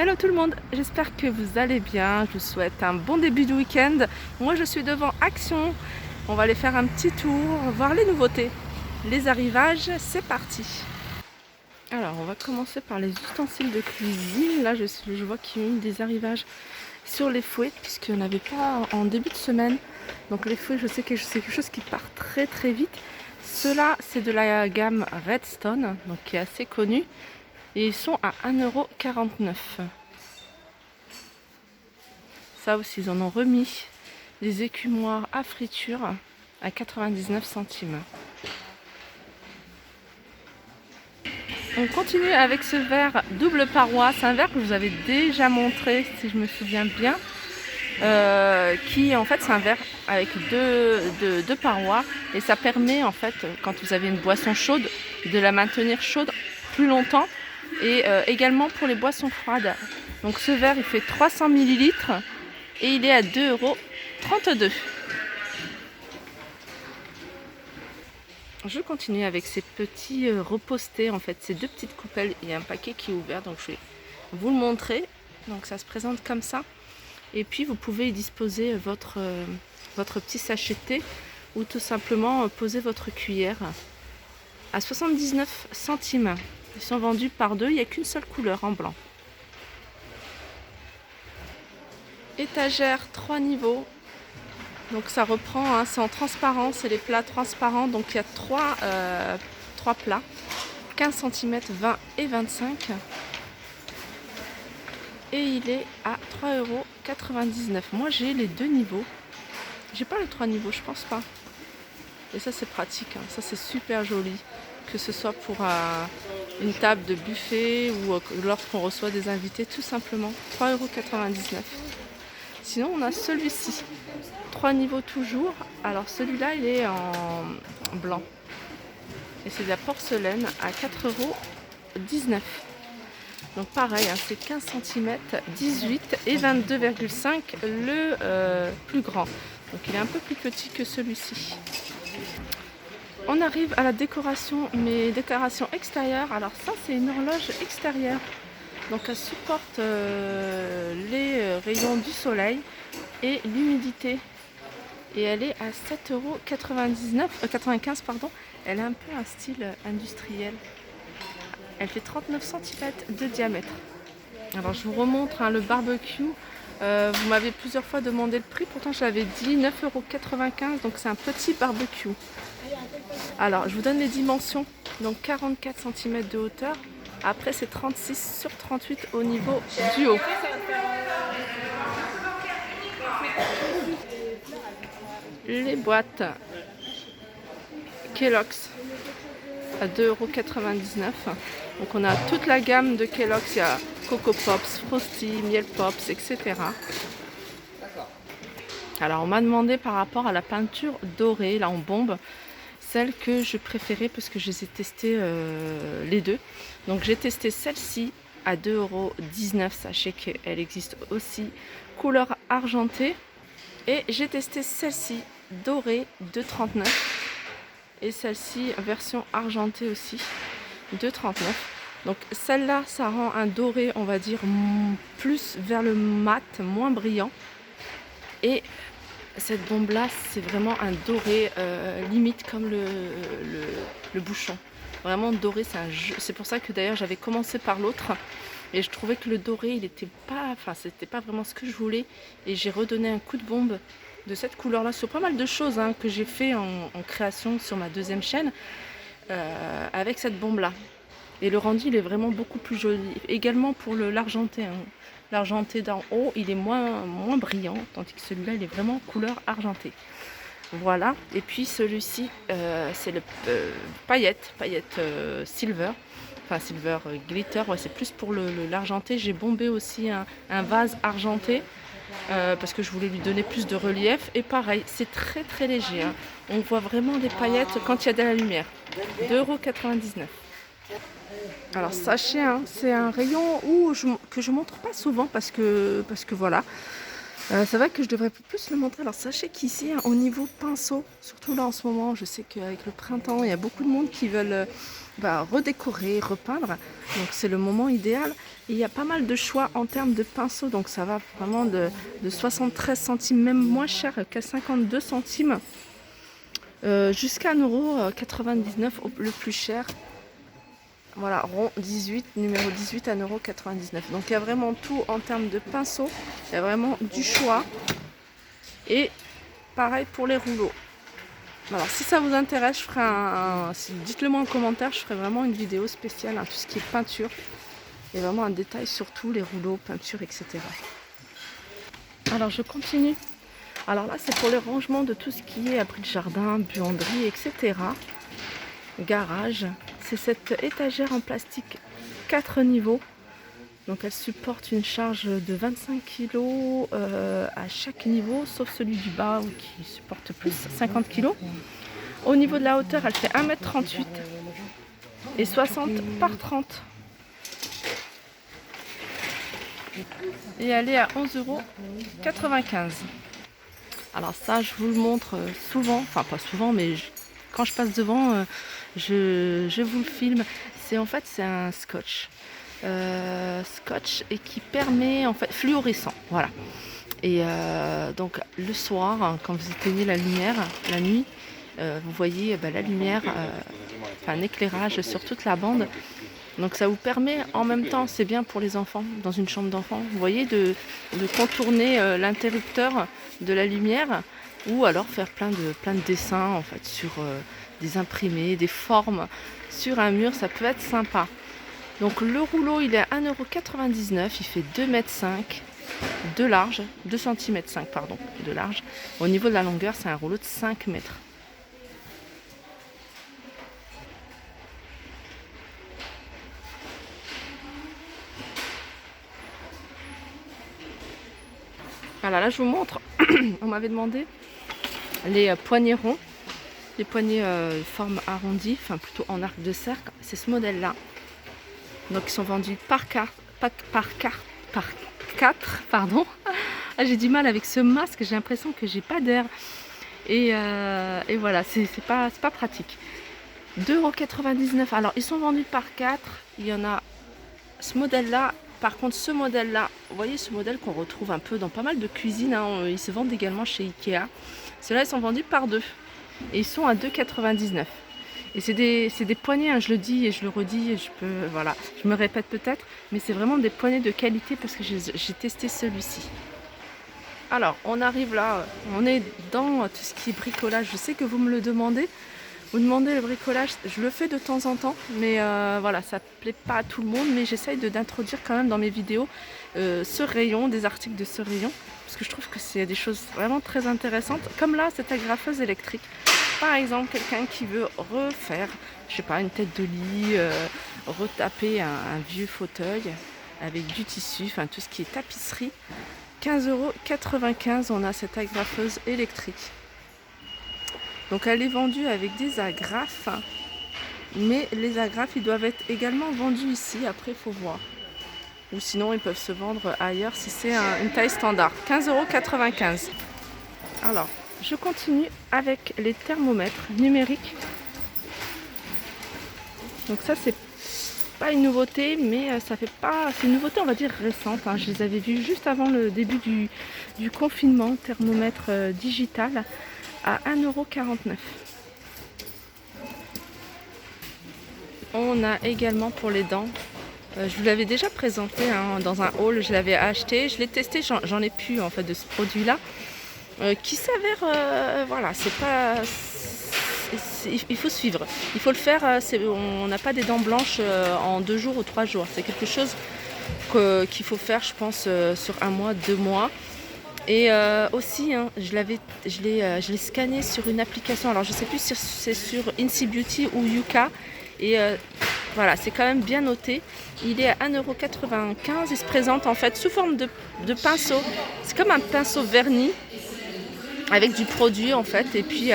Hello tout le monde, j'espère que vous allez bien, je vous souhaite un bon début de week-end. Moi je suis devant Action, on va aller faire un petit tour, voir les nouveautés, les arrivages, c'est parti. Alors on va commencer par les ustensiles de cuisine, là je vois qu'il y a eu des arrivages sur les fouets puisqu'il n'y en avait pas en début de semaine. Donc les fouets je sais que c'est quelque chose qui part très très vite. Ceux-là c'est de la gamme Redstone, donc qui est assez connue. Et ils sont à 1,49 €. Ça aussi, ils en ont remis des écumoires à friture à 99 centimes. On continue avec ce verre double paroi. C'est un verre que je vous avais déjà montré, si je me souviens bien. Qui en fait, c'est un verre avec deux parois. Et ça permet, en fait, quand vous avez une boisson chaude, de la maintenir chaude plus longtemps. Et également pour les boissons froides. Donc ce verre il fait 300 ml et il est à 2,32 €. Je continue avec ces petits repostés, en fait ces deux petites coupelles. Il y a un paquet qui est ouvert, donc je vais vous le montrer. Donc ça se présente comme ça. Et puis vous pouvez y disposer votre petit sachet de thé ou tout simplement poser votre cuillère à 79 centimes. Ils sont vendus par deux, il n'y a qu'une seule couleur en blanc. Étagère 3 niveaux. Donc ça reprend, hein, c'est en transparent, c'est les plats transparents. Donc il y a trois plats, 15 cm, 20 et 25. Et il est à 3,99 €. Moi j'ai les deux niveaux. J'ai pas les 3 niveaux, je pense pas. Et ça c'est pratique, hein. Ça c'est super joli. Que ce soit pour une table de buffet ou lorsqu'on reçoit des invités, tout simplement. 3,99 €. Sinon on a celui-ci, 3 niveaux toujours. Alors celui-là il est en blanc. Et c'est de la porcelaine à 4,19 €. Donc pareil, hein, c'est 15 cm, 18 et 22,5 le plus grand. Donc il est un peu plus petit que celui-ci. On arrive à la décoration, mes décorations extérieures. Alors ça c'est une horloge extérieure. Donc elle supporte les rayons du soleil et l'humidité. Et elle est à 7,95 €, pardon. Elle a un peu un style industriel. Elle fait 39 cm de diamètre. Alors je vous remontre, hein, le barbecue. Vous m'avez plusieurs fois demandé le prix, pourtant je l'avais dit 9,95 €. Donc c'est un petit barbecue. Alors je vous donne les dimensions. Donc 44 cm de hauteur. Après c'est 36 sur 38 au niveau du haut. Les boîtes Kellogg's à 2,99 €. Donc on a toute la gamme de Kellogg's. Il y a Coco Pops, Frosty, Miel Pops, etc. Alors on m'a demandé par rapport à la peinture dorée, là en bombe, celle que je préférais parce que je les ai testées les deux. Donc j'ai testé celle-ci à 2,19 €. Sachez qu'elle existe aussi couleur argentée. Et j'ai testé celle-ci dorée de 39 €. Et celle-ci version argentée aussi de 39 €. Donc celle-là ça rend un doré, on va dire, plus vers le mat, moins brillant. Et cette bombe là c'est vraiment un doré limite comme le bouchon. Vraiment doré, c'est un jeu. C'est pour ça que d'ailleurs j'avais commencé par l'autre. Et je trouvais que le doré il était pas, enfin c'était pas vraiment ce que je voulais. Et j'ai redonné un coup de bombe de cette couleur là sur pas mal de choses, hein, que j'ai fait en création sur ma deuxième chaîne avec cette bombe là. Et le rendu il est vraiment beaucoup plus joli. Également pour l'argenté, hein. L'argenté d'en haut il est moins brillant, tandis que celui-là il est vraiment couleur argentée. Voilà. Et puis celui-ci c'est le paillette silver. Enfin silver glitter, ouais, c'est plus pour l'argenté. J'ai bombé aussi un vase argenté parce que je voulais lui donner plus de relief. Et pareil, c'est très très léger, hein. On voit vraiment les paillettes quand il y a de la lumière. 2,99 €. Alors sachez, hein, c'est un rayon que je montre pas souvent parce que voilà. C'est vrai que je devrais plus le montrer. Alors sachez qu'ici, hein, au niveau pinceau, surtout là en ce moment, je sais qu'avec le printemps, il y a beaucoup de monde qui veulent redécorer, repeindre. Donc c'est le moment idéal. Il y a pas mal de choix en termes de pinceaux, donc ça va vraiment de 73 centimes, même moins cher qu'à 52 centimes, jusqu'à 1,99 € le plus cher. Voilà, rond 18, numéro 18 à 1,99 €. Donc il y a vraiment tout en termes de pinceaux, il y a vraiment du choix. Et pareil pour les rouleaux. Alors si ça vous intéresse, je ferai dites-le moi en commentaire, je ferai vraiment une vidéo spéciale, tout ce qui est peinture. Il y a vraiment un détail sur tout, les rouleaux, peinture, etc. Alors je continue. Alors là c'est pour le rangement de tout ce qui est abri de jardin, buanderie, etc. Garage. C'est cette étagère en plastique 4 niveaux. Donc elle supporte une charge de 25 kg à chaque niveau, sauf celui du bas qui supporte plus 50 kg. Au niveau de la hauteur, elle fait 1,38 m et 60 par 30. Et elle est à 11,95 €. Alors ça, je vous le montre souvent, enfin pas souvent, mais quand je passe devant, je vous le filme. C'est un scotch. Scotch et qui permet, en fait, fluorescent, voilà. Et donc le soir, quand vous éteignez la lumière, la nuit, vous voyez la lumière, un éclairage sur toute la bande. Donc ça vous permet en même temps, c'est bien pour les enfants, dans une chambre d'enfant, vous voyez, de contourner l'interrupteur de la lumière, ou alors faire plein de dessins en fait sur des imprimés, des formes sur un mur, ça peut être sympa. Donc le rouleau il est à 1,99 €, il fait 2,5 m de large, 2,5 cm pardon, de large. Au niveau de la longueur, c'est un rouleau de 5 mètres. Voilà, là je vous montre, on m'avait demandé les poignets ronds, les poignets forme arrondie, enfin plutôt en arc de cercle, c'est ce modèle là. Donc ils sont vendus par 4, pardon. Ah, j'ai du mal avec ce masque, j'ai l'impression que j'ai pas d'air. Et voilà, c'est pas pratique. 2,99 €. Alors ils sont vendus par 4, il y en a ce modèle là. Par contre, ce modèle-là, vous voyez ce modèle qu'on retrouve un peu dans pas mal de cuisines, ils se vendent également chez Ikea. Ceux-là, ils sont vendus par 2 et ils sont à 2,99 €. Et c'est des poignets, je le dis et je le redis, et voilà, je me répète peut-être, mais c'est vraiment des poignets de qualité parce que j'ai testé celui-ci. Alors, on arrive là, on est dans tout ce qui est bricolage. Je sais que vous me le demandez. Vous demandez le bricolage, je le fais de temps en temps, mais voilà, ça ne plaît pas à tout le monde, mais j'essaye d'introduire quand même dans mes vidéos ce rayon, des articles de ce rayon, parce que je trouve que c'est des choses vraiment très intéressantes, comme là, cette agrafeuse électrique. Par exemple, quelqu'un qui veut refaire, je sais pas, une tête de lit, retaper un vieux fauteuil avec du tissu, enfin tout ce qui est tapisserie, 15,95 €, on a cette agrafeuse électrique. Donc elle est vendue avec des agrafes, mais les agrafes ils doivent être également vendus ici, après il faut voir. Ou sinon ils peuvent se vendre ailleurs si c'est une taille standard. 15,95 €. Alors je continue avec les thermomètres numériques. Donc ça c'est pas une nouveauté, mais ça fait pas. C'est une nouveauté on va dire récente. Je les avais vus juste avant le début du confinement, thermomètre digital à 1,49 €. On a également pour les dents, je vous l'avais déjà présenté dans un haul, je l'avais acheté, je l'ai testé, j'en ai plus en fait de ce produit là, qui s'avère, voilà, c'est pas, il faut suivre, il faut le faire, on n'a pas des dents blanches en 2 jours ou 3 jours, c'est quelque chose qu'il faut faire je pense sur 1 mois, 2 mois. Et aussi, je l'ai scanné sur une application. Alors, je ne sais plus si c'est sur Incy Beauty ou Yuka. Et voilà, c'est quand même bien noté. Il est à 1,95 €. Il se présente en fait sous forme de pinceau. C'est comme un pinceau verni avec du produit en fait. Et puis,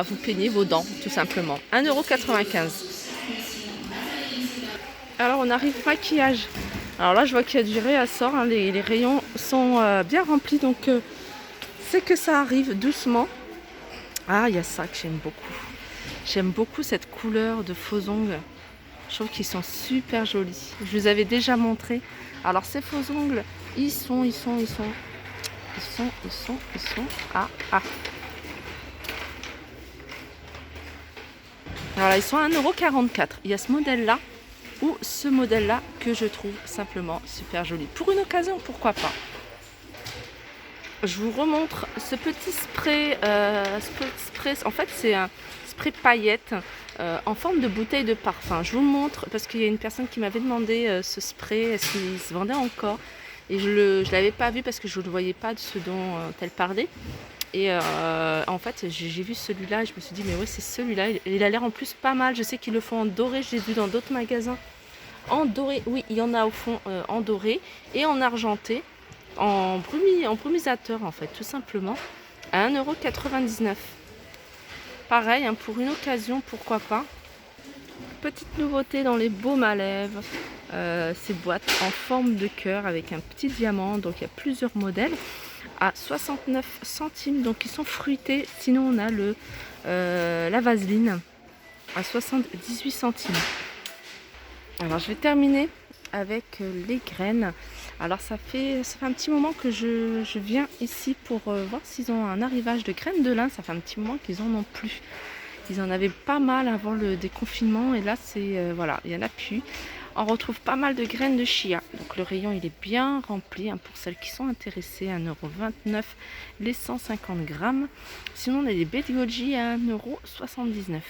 vous peignez vos dents, tout simplement. 1,95 €. Alors, on arrive au maquillage. Alors là, je vois qu'il y a du réassort, les rayons sont bien remplis, donc c'est que ça arrive doucement. Ah, il y a ça que j'aime beaucoup. J'aime beaucoup cette couleur de faux ongles. Je trouve qu'ils sont super jolis. Je vous avais déjà montré Alors ces faux ongles, ils sont. Ah. Voilà, ils sont à 1,44 €. Il y a ce modèle-là ou ce modèle-là que je trouve simplement super joli. Pour une occasion, pourquoi pas. Je vous remontre ce petit spray. En fait, c'est un spray paillettes en forme de bouteille de parfum. Je vous le montre parce qu'il y a une personne qui m'avait demandé ce spray, est-ce qu'il se vendait encore. Et je ne l'avais pas vu parce que je ne le voyais pas de ce dont elle parlait. Et en fait, j'ai vu celui-là et je me suis dit, mais ouais, c'est celui-là. Il a l'air en plus pas mal. Je sais qu'ils le font en doré. Je l'ai vu dans d'autres magasins. En doré, oui, il y en a au fond en doré et en argenté. En brumisateur, en fait, tout simplement. À 1,99 €. Pareil, hein, pour une occasion, pourquoi pas. Petite nouveauté dans les baumes à lèvres. Ces boîtes en forme de cœur avec un petit diamant. Donc, il y a plusieurs modèles. À 69 centimes, donc ils sont fruités. Sinon on a la vaseline à 78 centimes. Alors je vais terminer avec les graines. Alors ça fait un petit moment que je viens ici pour voir s'ils ont un arrivage de graines de lin. Ça fait un petit moment qu'ils en ont plus. Ils en avaient pas mal avant le déconfinement et là c'est voilà, il y en a plus. On retrouve pas mal de graines de chia. Donc le rayon il est bien rempli hein, pour celles qui sont intéressées. 1,29 € les 150 grammes. Sinon on a des baies de goji à 1,79 €.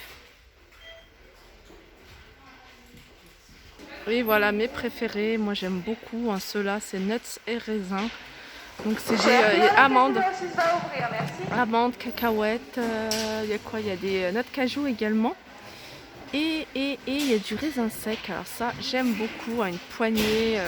Oui voilà mes préférés. Moi j'aime beaucoup hein, ceux-là, c'est nuts et raisins. Donc c'est des amandes. Amandes, cacahuètes. Il y a quoi? Il y a des noix de cajou également. Et il y a du raisin sec. Alors ça j'aime beaucoup, une poignée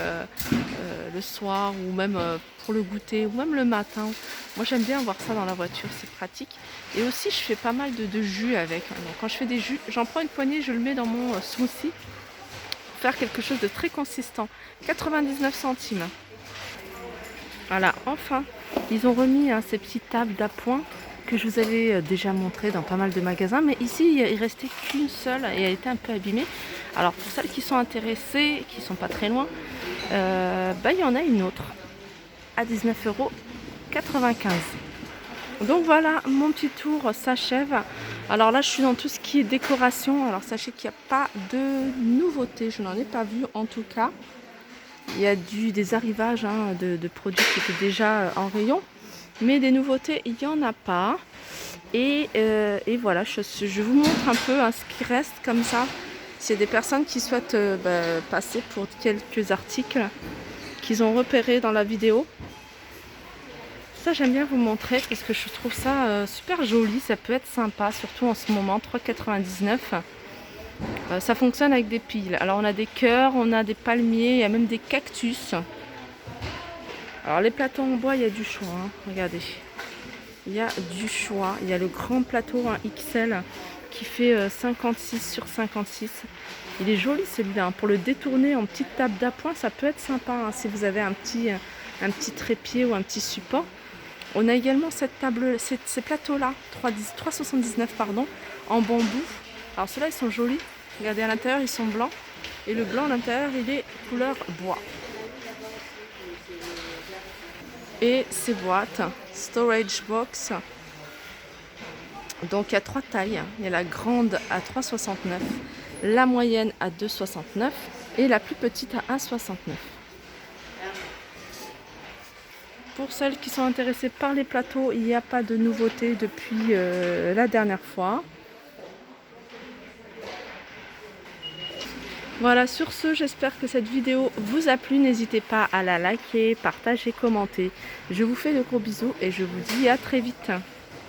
le soir ou même pour le goûter ou même le matin. Moi j'aime bien avoir ça dans la voiture, c'est pratique. Et aussi je fais pas mal de jus avec. Donc quand je fais des jus, j'en prends une poignée, je le mets dans mon smoothie pour faire quelque chose de très consistant. 99 centimes. Voilà, enfin ils ont remis ces petites tables d'appoint que je vous avais déjà montré dans pas mal de magasins, mais ici il restait qu'une seule et elle était un peu abîmée. Alors pour celles qui sont intéressées, qui sont pas très loin, il y en a une autre à 19,95 €. Donc voilà, mon petit tour s'achève. Alors là je suis dans tout ce qui est décoration. Alors sachez qu'il n'y a pas de nouveautés, je n'en ai pas vu en tout cas. Il y a des arrivages hein, de produits qui étaient déjà en rayon. Mais des nouveautés, il n'y en a pas. Et voilà, je vous montre un peu hein, ce qui reste comme ça. S'il y a des personnes qui souhaitent passer pour quelques articles qu'ils ont repérés dans la vidéo. Ça, j'aime bien vous montrer parce que je trouve ça super joli. Ça peut être sympa, surtout en ce moment, 3,99 €. Ça fonctionne avec des piles. Alors, on a des cœurs, on a des palmiers, il y a même des cactus. Alors les plateaux en bois, il y a du choix, hein. Regardez, il y a du choix. Il y a le grand plateau hein, XL qui fait 56 sur 56. Il est joli celui-là, hein. Pour le détourner en petite table d'appoint, ça peut être sympa hein, si vous avez un petit trépied ou un petit support. On a également cette table, ces plateaux-là, 3,79 pardon, en bambou. Alors ceux-là, ils sont jolis. Regardez à l'intérieur, ils sont blancs. Et le blanc à l'intérieur, il est couleur bois. Et ces boîtes, storage box, donc il y a 3 tailles. Il y a la grande à 3,69, la moyenne à 2,69 et la plus petite à 1,69. Pour celles qui sont intéressées par les plateaux, il n'y a pas de nouveauté depuis la dernière fois. Voilà, sur ce, j'espère que cette vidéo vous a plu. N'hésitez pas à la liker, partager, commenter. Je vous fais de gros bisous et je vous dis à très vite.